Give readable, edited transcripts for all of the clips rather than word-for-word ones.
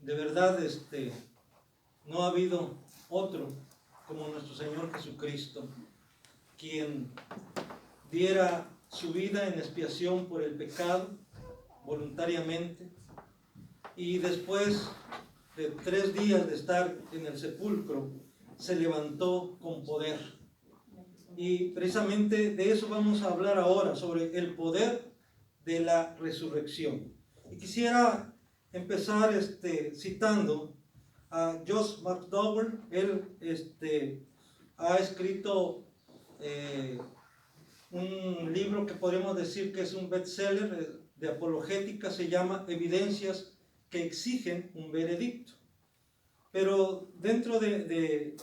de verdad no ha habido otro como nuestro Señor Jesucristo, quien diera su vida en expiación por el pecado voluntariamente, y después de 3 días de estar en el sepulcro se levantó con poder. Y precisamente de eso vamos a hablar ahora, sobre el poder de la resurrección. Y quisiera empezar citando a Josh McDowell. Él ha escrito un libro que podemos decir que es un bestseller de apologética, se llama Evidencias que exigen un veredicto. Pero dentro de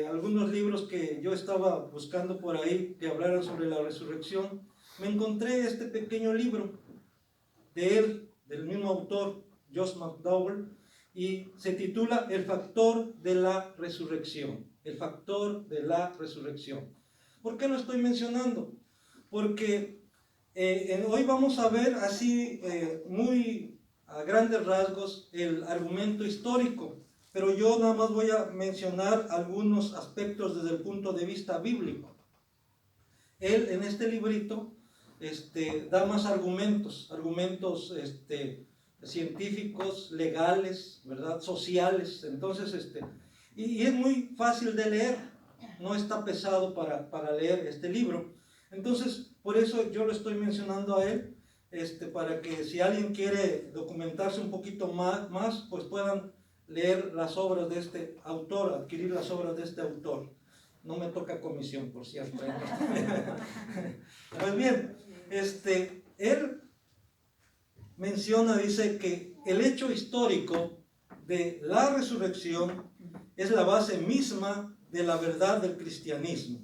algunos libros que yo estaba buscando por ahí que hablaran sobre la resurrección, me encontré este pequeño libro de él, del mismo autor, Josh McDowell, y se titula El factor de la resurrección. El factor de la resurrección. ¿Por qué lo estoy mencionando? Porque hoy vamos a ver así muy a grandes rasgos el argumento histórico, pero yo nada más voy a mencionar algunos aspectos desde el punto de vista bíblico. Él en este librito da más argumentos científicos, legales, ¿verdad? Sociales. Entonces, y es muy fácil de leer, no está pesado para leer este libro. Entonces, por eso yo lo estoy mencionando a él, para que si alguien quiere documentarse un poquito más, pues puedan leer las obras de este autor, adquirir las obras de este autor. No me toca comisión, por cierto. Pues bien, él menciona, dice que el hecho histórico de la resurrección es la base misma de la verdad del cristianismo.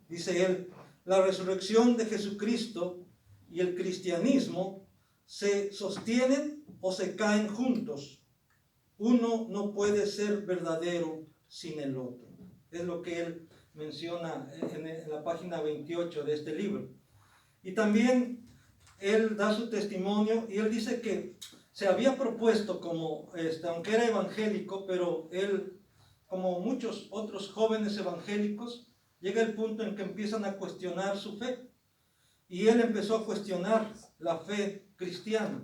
Dice él, la resurrección de Jesucristo y el cristianismo se sostienen o se caen juntos. Uno no puede ser verdadero sin el otro. Es lo que él menciona en la página 28 de este libro. Y también él da su testimonio y él dice que se había propuesto como, aunque era evangélico, pero él, como muchos otros jóvenes evangélicos, llega el punto en que empiezan a cuestionar su fe. Y él empezó a cuestionar la fe cristiana.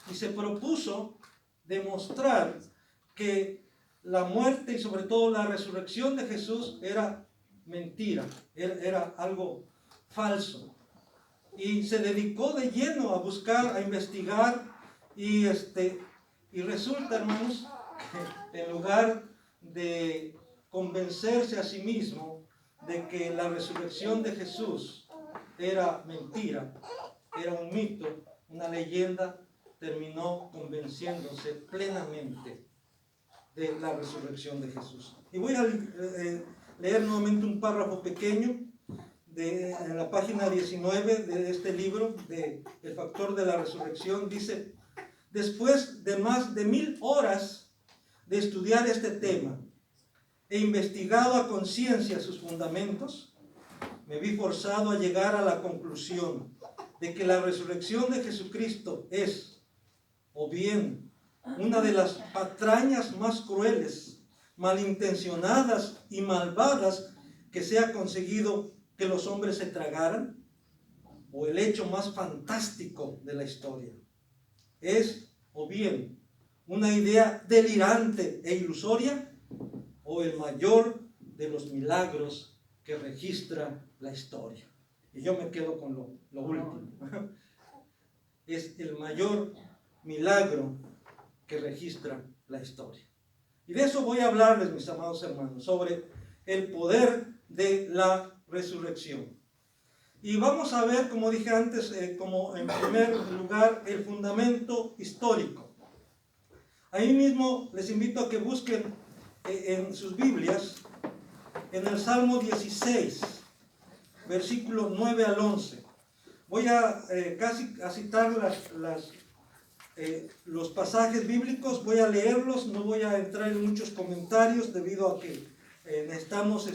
Y se propuso demostrar que la muerte y sobre todo la resurrección de Jesús era mentira, era algo falso. Y se dedicó de lleno a buscar, a investigar, y resulta, hermanos, que en lugar de convencerse a sí mismo de que la resurrección de Jesús era mentira, era un mito, una leyenda, terminó convenciéndose plenamente de la resurrección de Jesús. Y voy a leer nuevamente un párrafo pequeño en la página 19 de este libro, de El factor de la resurrección. Dice: después de más de 1000 horas de estudiar este tema e investigado a conciencia sus fundamentos, me vi forzado a llegar a la conclusión de que la resurrección de Jesucristo es, o bien, una de las patrañas más crueles, malintencionadas y malvadas que se ha conseguido que los hombres se tragaran, o el hecho más fantástico de la historia. Es, o bien, una idea delirante e ilusoria, o el mayor de los milagros que registra la historia. Y yo me quedo con lo último. Es el mayor milagro que registra la historia. Y de eso voy a hablarles, mis amados hermanos, sobre el poder de la resurrección. Y vamos a ver, como dije antes, como en primer lugar, el fundamento histórico. Ahí mismo les invito a que busquen en sus Biblias, en el Salmo 16, versículo 9 al 11. Voy a casi a citar los pasajes bíblicos, voy a leerlos, no voy a entrar en muchos comentarios debido a que necesitamos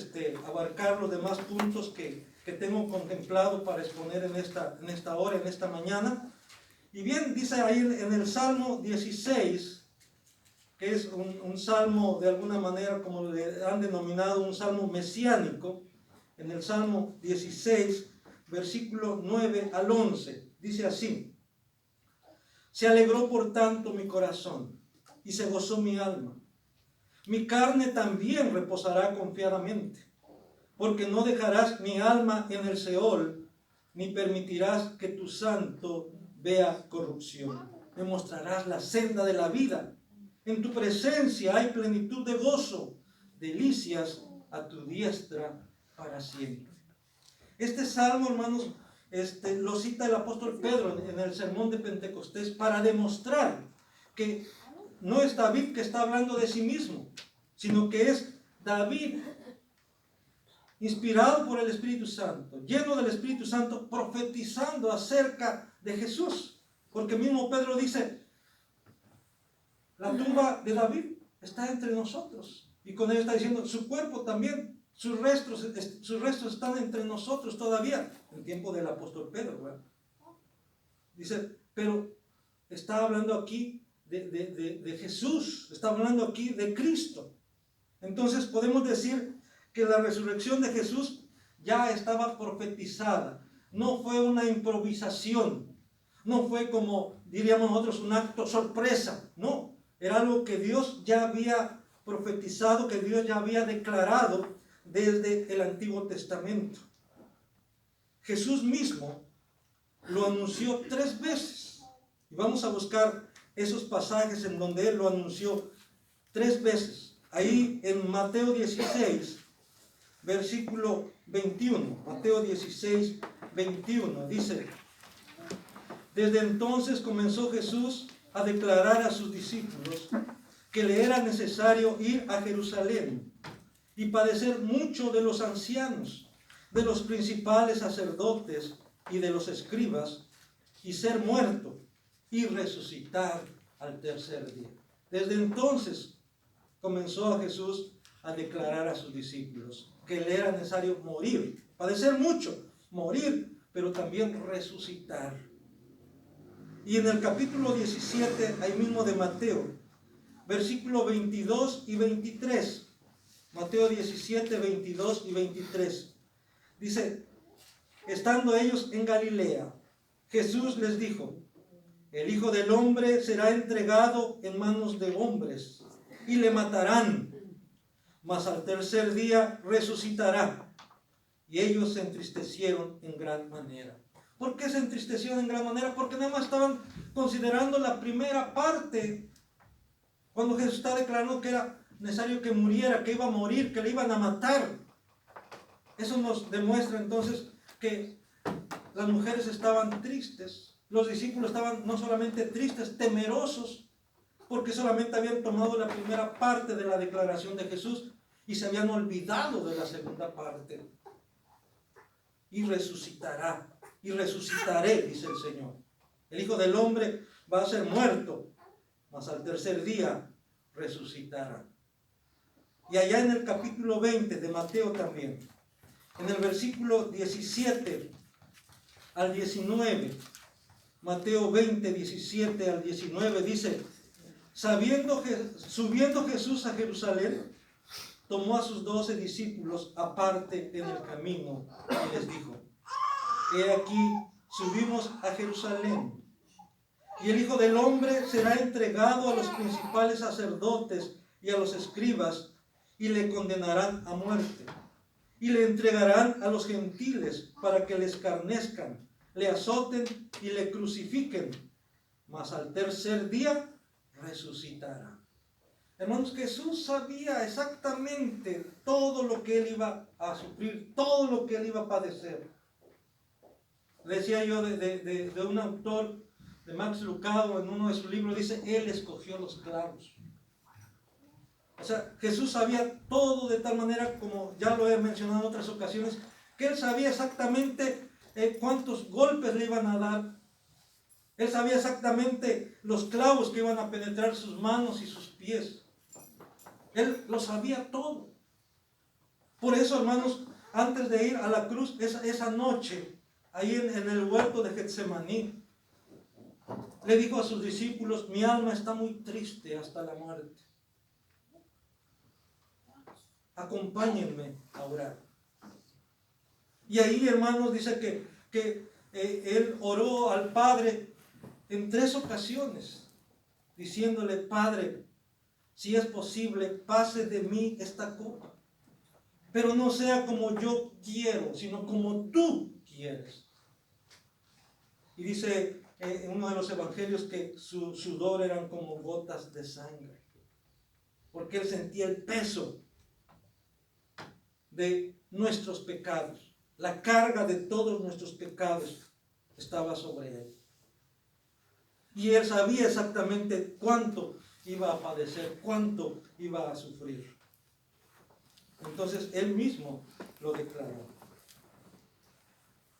abarcar los demás puntos que tengo contemplado para exponer en esta hora, en esta mañana. Y bien, dice ahí en el Salmo 16, que es un salmo de alguna manera, como le han denominado, un salmo mesiánico, en el Salmo 16, versículo 9 al 11, dice así: se alegró por tanto mi corazón y se gozó mi alma. Mi carne también reposará confiadamente, porque no dejarás mi alma en el Seol, ni permitirás que tu santo vea corrupción. Me mostrarás la senda de la vida. En tu presencia hay plenitud de gozo, delicias a tu diestra para siempre. Este salmo, hermanos, lo cita el apóstol Pedro en el sermón de Pentecostés para demostrar que no es David que está hablando de sí mismo, sino que es David inspirado por el Espíritu Santo, lleno del Espíritu Santo, profetizando acerca de Jesús. Porque mismo Pedro dice: la tumba de David está entre nosotros. Y con ello está diciendo, su cuerpo también, sus restos están entre nosotros todavía. En tiempo del apóstol Pedro, ¿verdad? Dice, pero está hablando aquí de Jesús, está hablando aquí de Cristo. Entonces podemos decir que la resurrección de Jesús ya estaba profetizada. No fue una improvisación, no fue como diríamos nosotros un acto sorpresa, no. Era algo que Dios ya había profetizado, que Dios ya había declarado desde el Antiguo Testamento. Jesús mismo lo anunció 3 veces. Y vamos a buscar esos pasajes en donde Él lo anunció 3 veces. Ahí en Mateo 16, versículo 21. Mateo 16, 21 dice: desde entonces comenzó Jesús a declarar a sus discípulos que le era necesario ir a Jerusalén y padecer mucho de los ancianos, de los principales sacerdotes y de los escribas, y ser muerto y resucitar al tercer día. Desde entonces comenzó a Jesús a declarar a sus discípulos que le era necesario morir, padecer mucho, morir, pero también resucitar. Y en el capítulo 17, ahí mismo de Mateo, versículo 22 y 23, Mateo 17, 22 y 23, dice: estando ellos en Galilea, Jesús les dijo: el Hijo del Hombre será entregado en manos de hombres y le matarán, mas al tercer día resucitará. Y ellos se entristecieron en gran manera. ¿Por qué se entristecieron en gran manera? Porque nada más estaban considerando la primera parte, cuando Jesús está declarando que era necesario que muriera, que iba a morir, que le iban a matar. Eso nos demuestra entonces que las mujeres estaban tristes, los discípulos estaban no solamente tristes, temerosos, porque solamente habían tomado la primera parte de la declaración de Jesús y se habían olvidado de la segunda parte. Y resucitará, y resucitaré, dice el Señor. El Hijo del Hombre va a ser muerto, mas al tercer día resucitará. Y allá en el capítulo 20 de Mateo también, en el versículo 17 al 19, Mateo 20, 17 al 19, dice: subiendo Jesús a Jerusalén, tomó a sus 12 discípulos aparte en el camino y les dijo: he aquí, subimos a Jerusalén, y el Hijo del Hombre será entregado a los principales sacerdotes y a los escribas, y le condenarán a muerte, y le entregarán a los gentiles para que le escarnezcan, le azoten y le crucifiquen, mas al tercer día resucitará. Hermanos, Jesús sabía exactamente todo lo que Él iba a sufrir, todo lo que Él iba a padecer. Le decía yo de un autor, de Max Lucado, en uno de sus libros, dice: Él escogió los clavos. O sea, Jesús sabía todo de tal manera, como ya lo he mencionado en otras ocasiones, que Él sabía exactamente cuántos golpes le iban a dar. Él sabía exactamente los clavos que iban a penetrar sus manos y sus pies. Él lo sabía todo. Por eso, hermanos, antes de ir a la cruz, esa noche, ahí en el huerto de Getsemaní, le dijo a sus discípulos: mi alma está muy triste hasta la muerte. Acompáñenme a orar. Y ahí, hermanos, dice que él oró al Padre en 3 ocasiones, diciéndole: Padre, si es posible, pase de mí esta copa, pero no sea como yo quiero, sino como tú quieres. Y dice en uno de los evangelios que su sudor eran como gotas de sangre, porque él sentía el peso de nuestros pecados. La carga de todos nuestros pecados estaba sobre él. Y él sabía exactamente cuánto iba a padecer, cuánto iba a sufrir. Entonces él mismo lo declaró,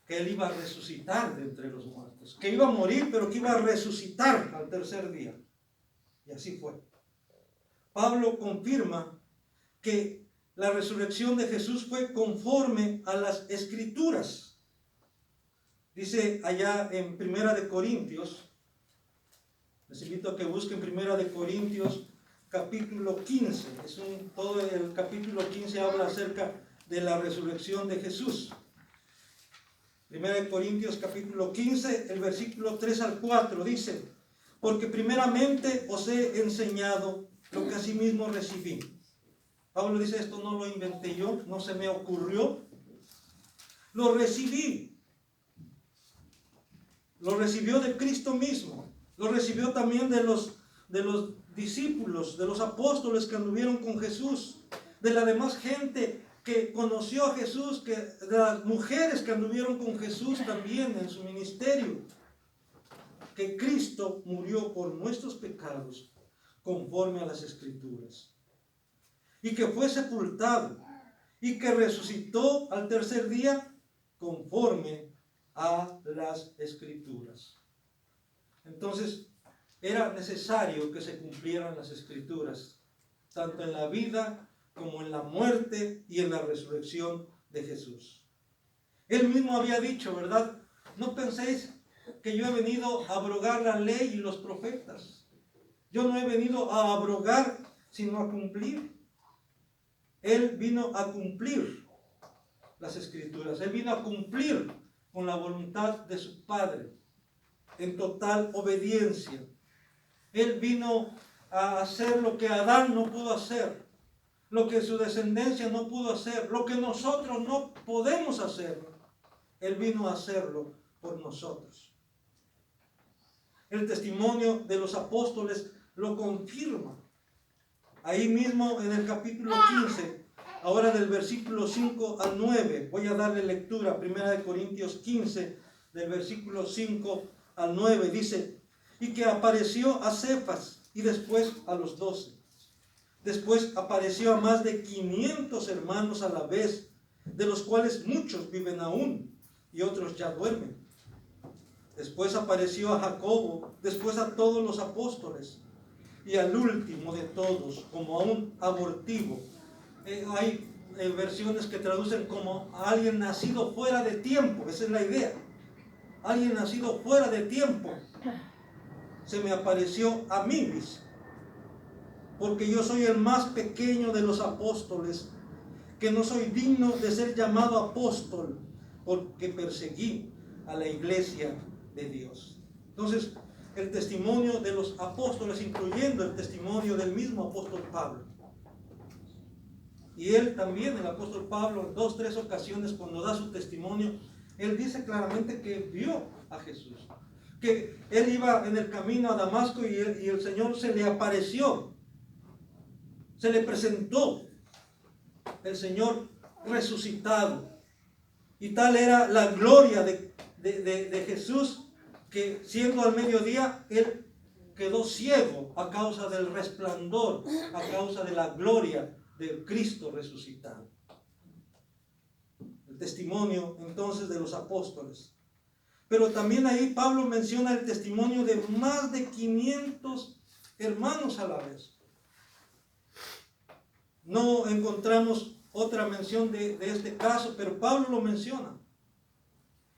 que él iba a resucitar de entre los muertos, que iba a morir, pero que iba a resucitar al tercer día. Y así fue. Pablo confirma que la resurrección de Jesús fue conforme a las Escrituras. Dice allá en 1 Corintios, les invito a que busquen 1 Corintios capítulo 15. Todo el capítulo 15 habla acerca de la resurrección de Jesús. 1 Corintios capítulo 15, el versículo 3 al 4 dice: porque primeramente os he enseñado lo que asimismo recibí. Pablo dice: esto no lo inventé yo, no se me ocurrió, lo recibí. Lo recibió de Cristo mismo, lo recibió también de los discípulos, de los apóstoles que anduvieron con Jesús, de la demás gente que conoció a Jesús, de las mujeres que anduvieron con Jesús también en su ministerio, que Cristo murió por nuestros pecados conforme a las Escrituras, y que fue sepultado, y que resucitó al tercer día conforme a las Escrituras. Entonces, era necesario que se cumplieran las Escrituras, tanto en la vida como en la muerte y en la resurrección de Jesús. Él mismo había dicho, ¿verdad? No penséis que yo he venido a abrogar la ley y los profetas. Yo no he venido a abrogar, sino a cumplir. Él vino a cumplir las Escrituras. Él vino a cumplir con la voluntad de su Padre, en total obediencia. Él vino a hacer lo que Adán no pudo hacer, lo que su descendencia no pudo hacer, lo que nosotros no podemos hacer. Él vino a hacerlo por nosotros. El testimonio de los apóstoles lo confirma. Ahí mismo en el capítulo 15, ahora del versículo 5 al 9, voy a darle lectura a 1 Corintios 15, del versículo 5 al 9, dice: y que apareció a Cefas y después a los 12. Después apareció a más de 500 hermanos a la vez, de los cuales muchos viven aún y otros ya duermen. Después apareció a Jacobo, después a todos los apóstoles, y al último de todos, como a un abortivo. Hay versiones que traducen como a alguien nacido fuera de tiempo. Esa es la idea. Alguien nacido fuera de tiempo. Se me apareció a mí, dice, porque yo soy el más pequeño de los apóstoles, que no soy digno de ser llamado apóstol, porque perseguí a la iglesia de Dios. Entonces, el testimonio de los apóstoles, incluyendo el testimonio del mismo apóstol Pablo. Y él también, el apóstol Pablo, en 2, 3 ocasiones, cuando da su testimonio, él dice claramente que vio a Jesús, que él iba en el camino a Damasco y el Señor se le apareció, se le presentó el Señor resucitado. Y tal era la gloria de Jesús, que siendo al mediodía, él quedó ciego a causa del resplandor, a causa de la gloria de Cristo resucitado. El testimonio entonces de los apóstoles. Pero también ahí Pablo menciona el testimonio de más de 500 hermanos a la vez. No encontramos otra mención de este caso, pero Pablo lo menciona.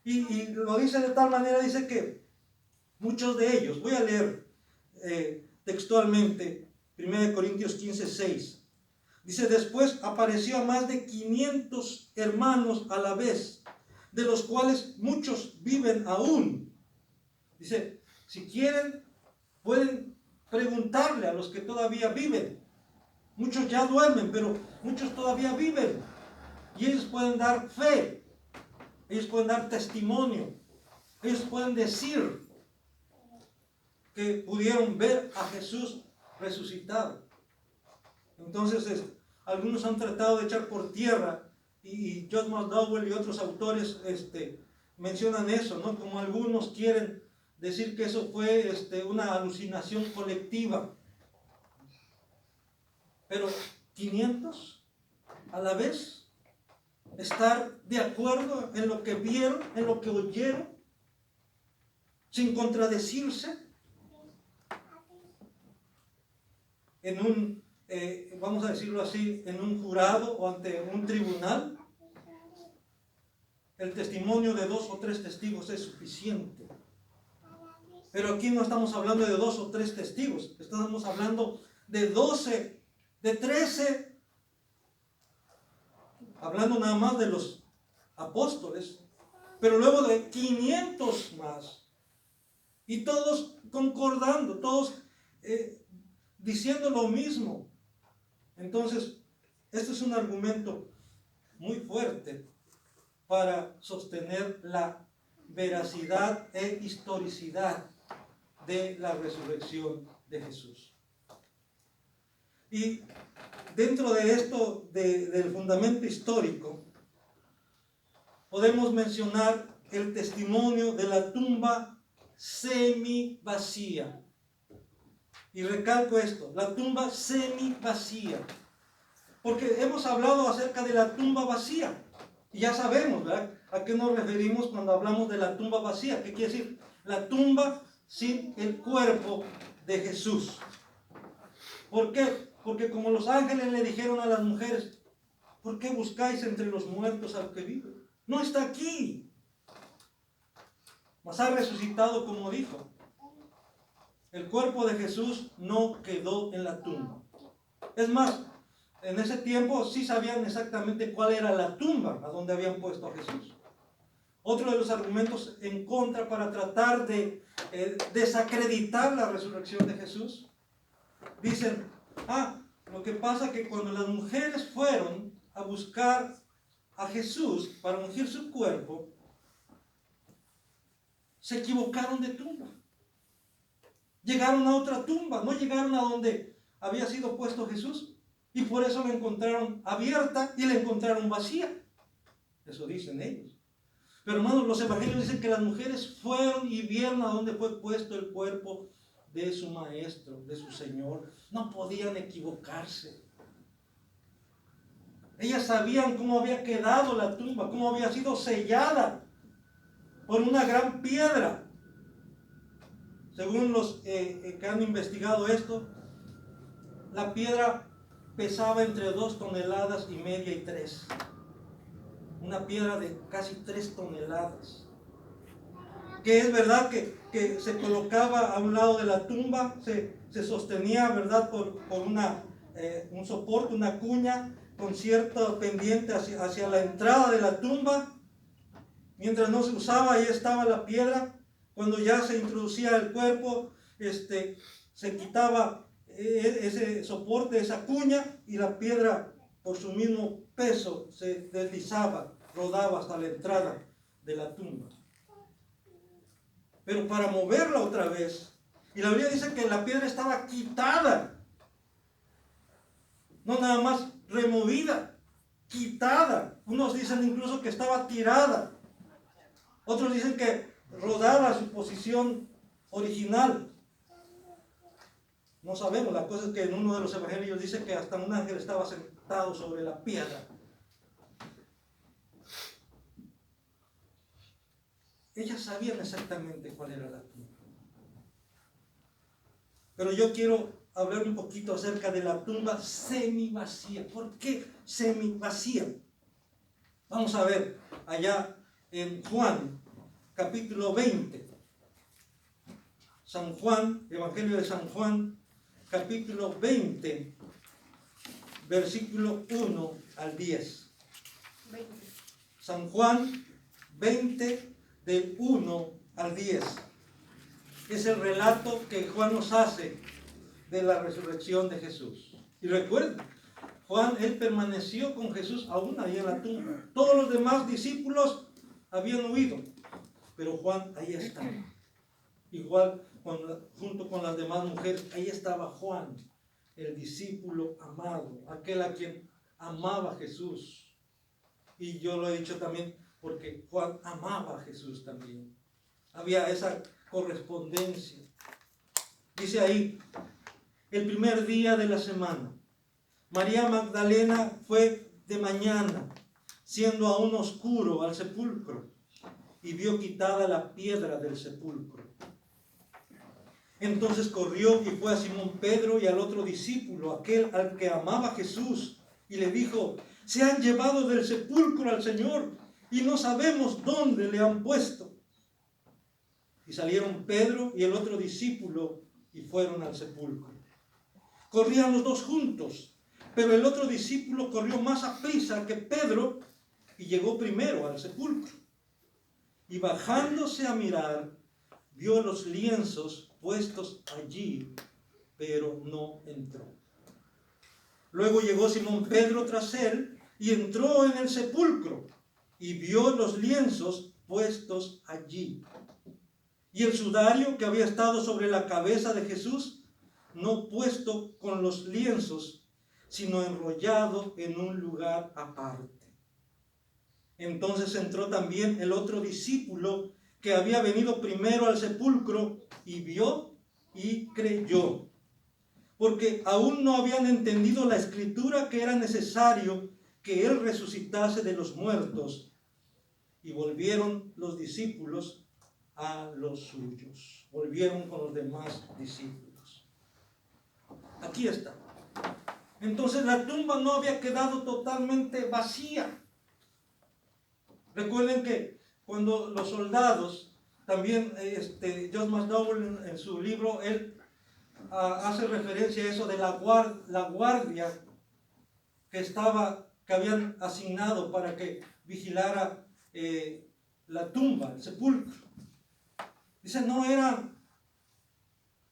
Y lo dice de tal manera, dice que Muchos de ellos, voy a leer textualmente 1 Corintios 15:6. Dice, después apareció a más de 500 hermanos a la vez, de los cuales muchos viven aún. Dice, si quieren, pueden preguntarle a los que todavía viven. Muchos ya duermen, pero muchos todavía viven. Y ellos pueden dar fe, ellos pueden dar testimonio, ellos pueden decir que pudieron ver a Jesús resucitado. Entonces, algunos han tratado de echar por tierra, y John McDowell y otros autores mencionan eso, ¿no? Como algunos quieren decir que eso fue una alucinación colectiva. Pero 500 a la vez, estar de acuerdo en lo que vieron, en lo que oyeron, sin contradecirse, en un, vamos a decirlo así, en un jurado o ante un tribunal. El testimonio de 2 o 3 testigos es suficiente. Pero aquí no estamos hablando de 2 o 3 testigos, estamos hablando de 12, de 13, hablando nada más de los apóstoles, pero luego de 500 más, y todos concordando, todos diciendo lo mismo. Entonces, este es un argumento muy fuerte para sostener la veracidad e historicidad de la resurrección de Jesús. Y dentro de esto, del fundamento histórico, podemos mencionar el testimonio de la tumba semi vacía. Y recalco esto, la tumba semi vacía. Porque hemos hablado acerca de la tumba vacía. Y ya sabemos, ¿verdad?, a qué nos referimos cuando hablamos de la tumba vacía. ¿Qué quiere decir? La tumba sin el cuerpo de Jesús. ¿Por qué? Porque como los ángeles le dijeron a las mujeres, ¿por qué buscáis entre los muertos al que vive? No está aquí, mas ha resucitado como dijo. El cuerpo de Jesús no quedó en la tumba. Es más, en ese tiempo sí sabían exactamente cuál era la tumba a donde habían puesto a Jesús. Otro de los argumentos en contra para tratar de desacreditar la resurrección de Jesús, dicen, lo que pasa es que cuando las mujeres fueron a buscar a Jesús para ungir su cuerpo, se equivocaron de tumba. Llegaron a otra tumba, no llegaron a donde había sido puesto Jesús, y por eso la encontraron abierta y la encontraron vacía. Eso dicen ellos. Pero hermanos, los evangelios dicen que las mujeres fueron y vieron a dónde fue puesto el cuerpo de su maestro, de su Señor. No podían equivocarse. Ellas sabían cómo había quedado la tumba, cómo había sido sellada por una gran piedra. Según los que han investigado esto, la piedra pesaba entre 2,5 toneladas y 3. Una piedra de casi 3 toneladas. Que es verdad que se colocaba a un lado de la tumba, se sostenía, ¿verdad?, por un soporte, una cuña, con cierto pendiente hacia la entrada de la tumba. Mientras no se usaba, ahí estaba la piedra. Cuando ya se introducía el cuerpo, se quitaba ese soporte, esa cuña, y la piedra, por su mismo peso, se deslizaba, rodaba hasta la entrada de la tumba. Pero para moverla otra vez, y la Biblia dice que la piedra estaba quitada, no nada más removida, quitada. Unos dicen incluso que estaba tirada, otros dicen que rodaba a su posición original. No sabemos, la cosa es que en uno de los evangelios dice que hasta un ángel estaba sentado sobre la piedra. Ellas sabían exactamente cuál era la tumba. Pero yo quiero hablar un poquito acerca de la tumba semi vacía. ¿Por qué semi vacía? Vamos a ver allá en Juan, capítulo 20. San Juan, Evangelio de San Juan, capítulo 20, versículo 1 al 10. 20. San Juan 20, del 1 al 10. Es el relato que Juan nos hace de la resurrección de Jesús. Y recuerden, Juan, él permaneció con Jesús aún ahí en la tumba. Todos los demás discípulos habían huido, pero Juan ahí estaba. Igual, junto con las demás mujeres, ahí estaba Juan, el discípulo amado, aquel a quien amaba Jesús. Y yo lo he dicho también porque Juan amaba a Jesús también. Había esa correspondencia. Dice ahí, el primer día de la semana, María Magdalena fue de mañana, siendo aún oscuro, al sepulcro, y vio quitada la piedra del sepulcro. Entonces corrió y fue a Simón Pedro y al otro discípulo, aquel al que amaba Jesús, y le dijo, se han llevado del sepulcro al Señor, y no sabemos dónde le han puesto. Y salieron Pedro y el otro discípulo, y fueron al sepulcro. Corrían los dos juntos, pero el otro discípulo corrió más aprisa que Pedro y llegó primero al sepulcro. Y bajándose a mirar, vio los lienzos puestos allí, pero no entró. Luego llegó Simón Pedro tras él y entró en el sepulcro y vio los lienzos puestos allí. Y el sudario que había estado sobre la cabeza de Jesús, no puesto con los lienzos, sino enrollado en un lugar aparte. Entonces entró también el otro discípulo que había venido primero al sepulcro y vio y creyó, porque aún no habían entendido la escritura que era necesario que él resucitase de los muertos. Y volvieron los discípulos a los suyos. Volvieron con los demás discípulos. Aquí está. Entonces la tumba no había quedado totalmente vacía. Recuerden que cuando los soldados, también John McDowell en su libro, él hace referencia a eso de la guardia que habían asignado para que vigilara la tumba, el sepulcro. Dice, no eran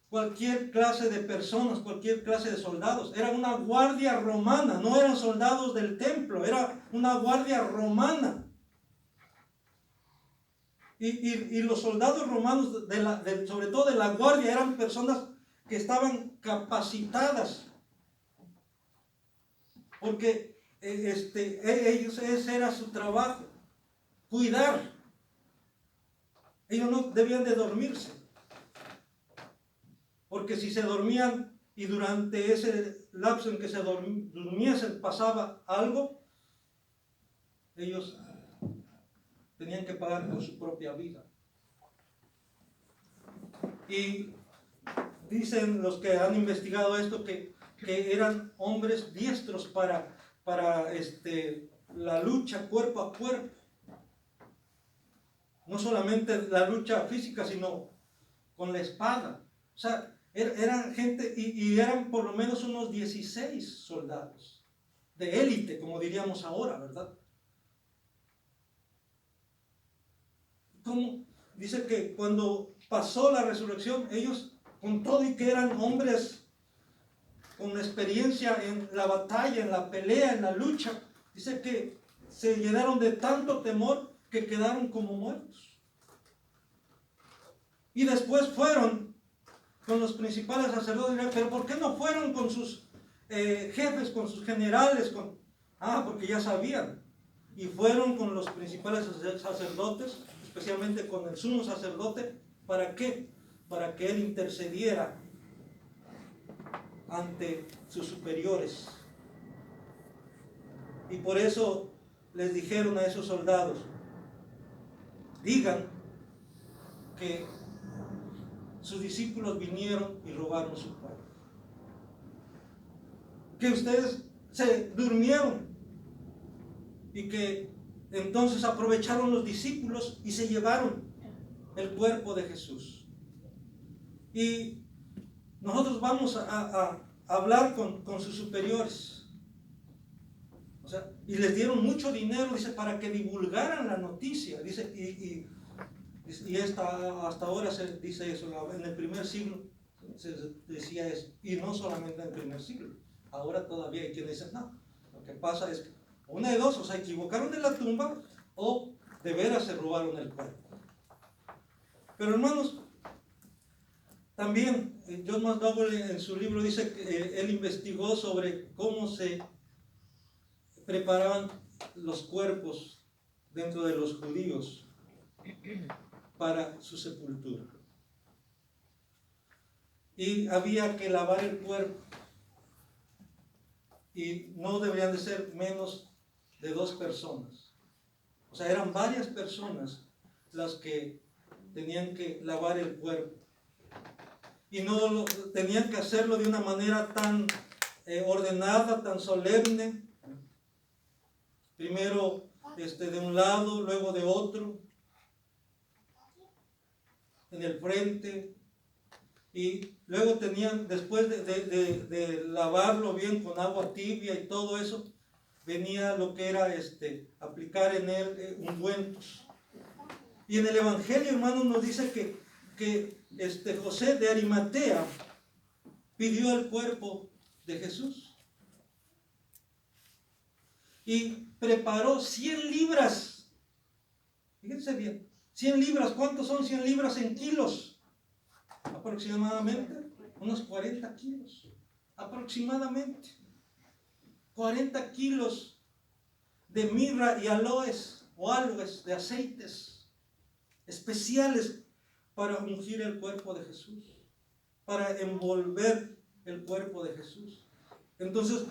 cualquier clase de personas, cualquier clase de soldados. Era una guardia romana, no eran soldados del templo, era una guardia romana. Y los soldados romanos, sobre todo de la guardia, eran personas que estaban capacitadas. Porque ese era su trabajo, cuidar. Ellos no debían de dormirse. Porque si se dormían y durante ese lapso en que se durmiesen pasaba algo, ellos tenían que pagar con su propia vida. Y dicen los que han investigado esto que eran hombres diestros para la lucha cuerpo a cuerpo. No solamente la lucha física, sino con la espada. O sea, eran gente, y eran por lo menos unos 16 soldados de élite, como diríamos ahora, ¿verdad? Como dice que cuando pasó la resurrección, ellos, con todo y que eran hombres con experiencia en la batalla, en la pelea, en la lucha, dice que se llenaron de tanto temor que quedaron como muertos. Y después fueron con los principales sacerdotes, pero ¿por qué no fueron con sus jefes, con sus generales? Porque ya sabían. Y fueron con los principales sacerdotes, especialmente con el sumo sacerdote. ¿Para qué? Para que él intercediera ante sus superiores. Y por eso les dijeron a esos soldados, digan que sus discípulos vinieron y robaron su pan. Que ustedes se durmieron y que entonces aprovecharon los discípulos y se llevaron el cuerpo de Jesús. Y nosotros vamos a hablar con sus superiores. O sea, y les dieron mucho dinero, dice, para que divulgaran la noticia. Dice, y hasta ahora se dice eso, en el primer siglo se decía eso. Y no solamente en el primer siglo. Ahora todavía hay quienes dicen, no, lo que pasa es que una de dos, o se equivocaron de la tumba o de veras se robaron el cuerpo. Pero hermanos, también John McDowell en su libro dice que él investigó sobre cómo se preparaban los cuerpos dentro de los judíos para su sepultura. Y había que lavar el cuerpo. Y no deberían de ser menos de 2 personas. O sea, eran varias personas las que tenían que lavar el cuerpo. Y no tenían que hacerlo de una manera tan ordenada, tan solemne. Primero de un lado, luego de otro, en el frente. Y luego tenían, después de lavarlo bien con agua tibia y todo eso, venía lo que era aplicar en él ungüentos. Y en el Evangelio, hermanos, nos dice que José de Arimatea pidió el cuerpo de Jesús y preparó 100 libras. Fíjense bien, 100 libras, ¿cuántos son 100 libras en kilos? Aproximadamente unos 40 kilos. Aproximadamente 40 kilos de mirra y aloes o aloes, de aceites especiales para ungir el cuerpo de Jesús, para envolver el cuerpo de Jesús. Entonces,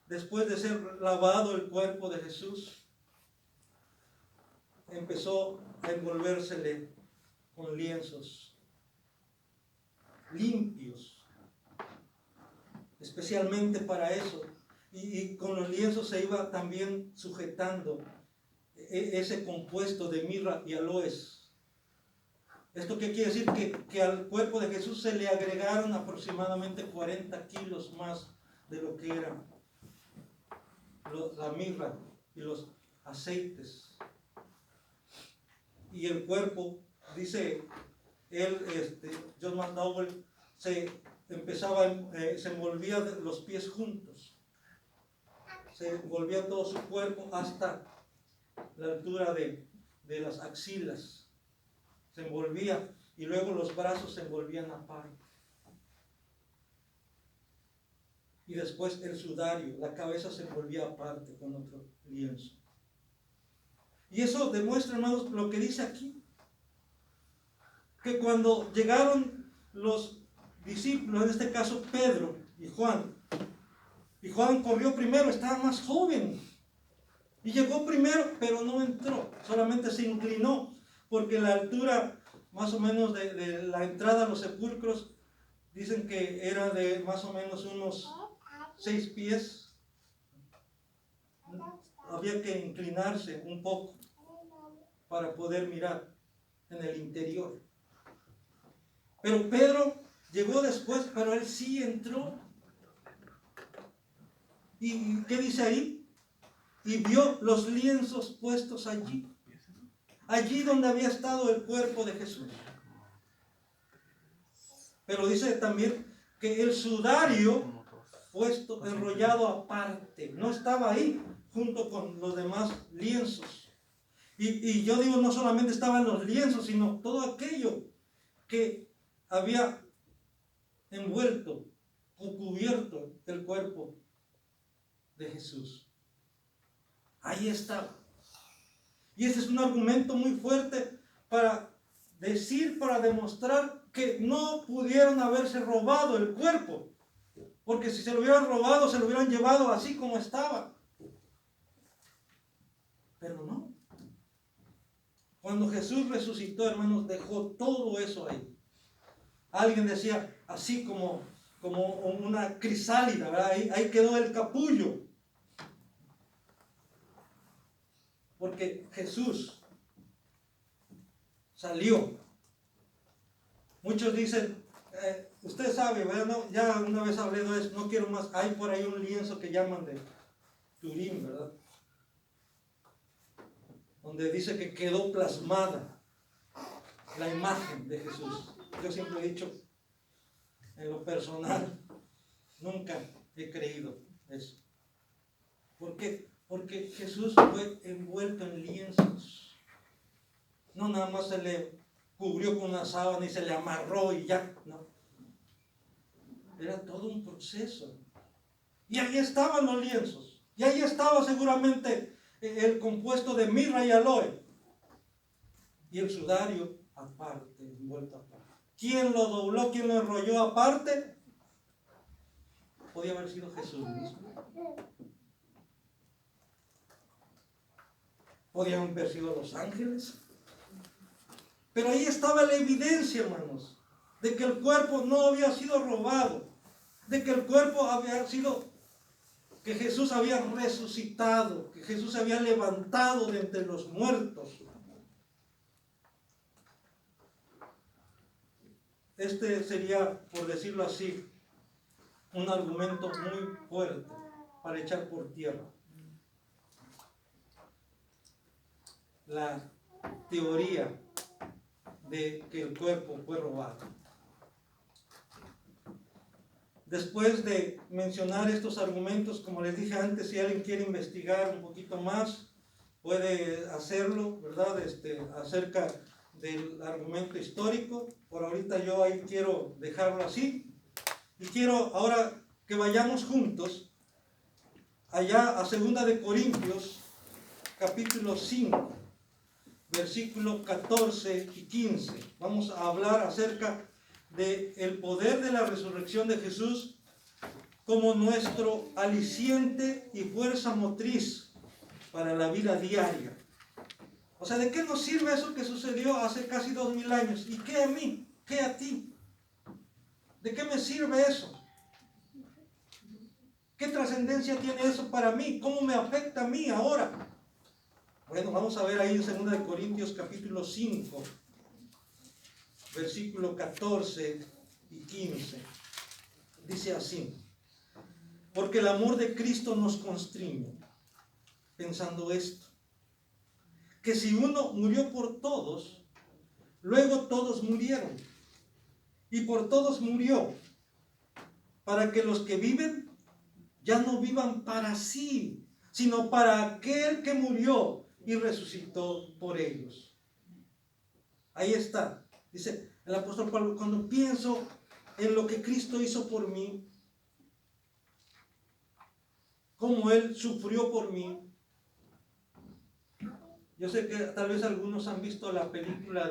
después de ser lavado el cuerpo de Jesús, empezó a envolvérsele con lienzos limpios, especialmente para eso. Y con los lienzos se iba también sujetando ese compuesto de mirra y aloes. ¿Esto qué quiere decir? Que al cuerpo de Jesús se le agregaron aproximadamente 40 kilos más de lo que era la mirra y los aceites. Y el cuerpo, dice él, John McDowell, se envolvía los pies juntos. Se envolvía todo su cuerpo hasta la altura de las axilas. Se envolvía y luego los brazos se envolvían aparte. Y después el sudario, la cabeza se envolvía aparte con otro lienzo. Y eso demuestra, hermanos, lo que dice aquí. Que cuando llegaron los discípulos, en este caso Pedro y Juan corrió primero, estaba más joven. Y llegó primero, pero no entró, solamente se inclinó, porque la altura más o menos de la entrada a los sepulcros, dicen que era de más o menos unos 6 pies. Había que inclinarse un poco para poder mirar en el interior. Pero Pedro llegó después, pero él sí entró. ¿Y qué dice ahí? Y vio los lienzos puestos allí. Allí donde había estado el cuerpo de Jesús. Pero dice también que el sudario puesto, enrollado aparte, no estaba ahí junto con los demás lienzos. Y yo digo, no solamente estaban los lienzos, sino todo aquello que había envuelto o cubierto el cuerpo de Jesús. Ahí está. Y ese es un argumento muy fuerte para demostrar que no pudieron haberse robado el cuerpo. Porque si se lo hubieran robado, se lo hubieran llevado así como estaba. Pero no. Cuando Jesús resucitó, hermanos, dejó todo eso ahí. Alguien decía, así como una crisálida, ¿verdad? Ahí quedó el capullo. Porque Jesús salió. Muchos dicen usted sabe, ¿verdad? No, ya una vez hablé de eso, no quiero más. Hay por ahí un lienzo que llaman de Turín, ¿verdad? Donde dice que quedó plasmada la imagen de Jesús. Yo siempre he dicho, en lo personal, nunca he creído eso. ¿Por qué? Porque Jesús fue envuelto en lienzos. No nada más se le cubrió con una sábana y se le amarró y ya, no. Era todo un proceso. Y ahí estaban los lienzos. Y ahí estaba seguramente el compuesto de mirra y aloe. Y el sudario aparte, envuelto aparte. ¿Quién lo dobló? ¿Quién lo enrolló aparte? Podía haber sido Jesús mismo. Podían haber sido los ángeles. Pero ahí estaba la evidencia, hermanos, de que el cuerpo no había sido robado, de que el cuerpo había sido, que Jesús había resucitado, que Jesús se había levantado de entre los muertos. Este sería, por decirlo así, un argumento muy fuerte para echar por tierra la teoría de que el cuerpo fue robado. Después de mencionar estos argumentos, como les dije antes, si alguien quiere investigar un poquito más, puede hacerlo, ¿verdad? Acerca del argumento histórico. Por ahorita yo ahí quiero dejarlo así. Y quiero ahora que vayamos juntos allá a 2 de Corintios, capítulo 5, versículos 14 y 15. Vamos a hablar acerca del poder de la resurrección de Jesús como nuestro aliciente y fuerza motriz para la vida diaria. O sea, ¿de qué nos sirve eso que sucedió hace casi 2000 años? ¿Y qué a mí? ¿Qué a ti? ¿De qué me sirve eso? ¿Qué trascendencia tiene eso para mí? ¿Cómo me afecta a mí ahora? Bueno, vamos a ver ahí en 2 de Corintios capítulo 5, versículo 14 y 15. Dice así: porque el amor de Cristo nos constriñe, pensando esto, que si uno murió por todos, luego todos murieron, y por todos murió, para que los que viven ya no vivan para sí, sino para aquel que murió y resucitó por ellos. Ahí está. Dice el apóstol Pablo, cuando pienso en lo que Cristo hizo por mí, cómo Él sufrió por mí. Yo sé que tal vez algunos han visto la película de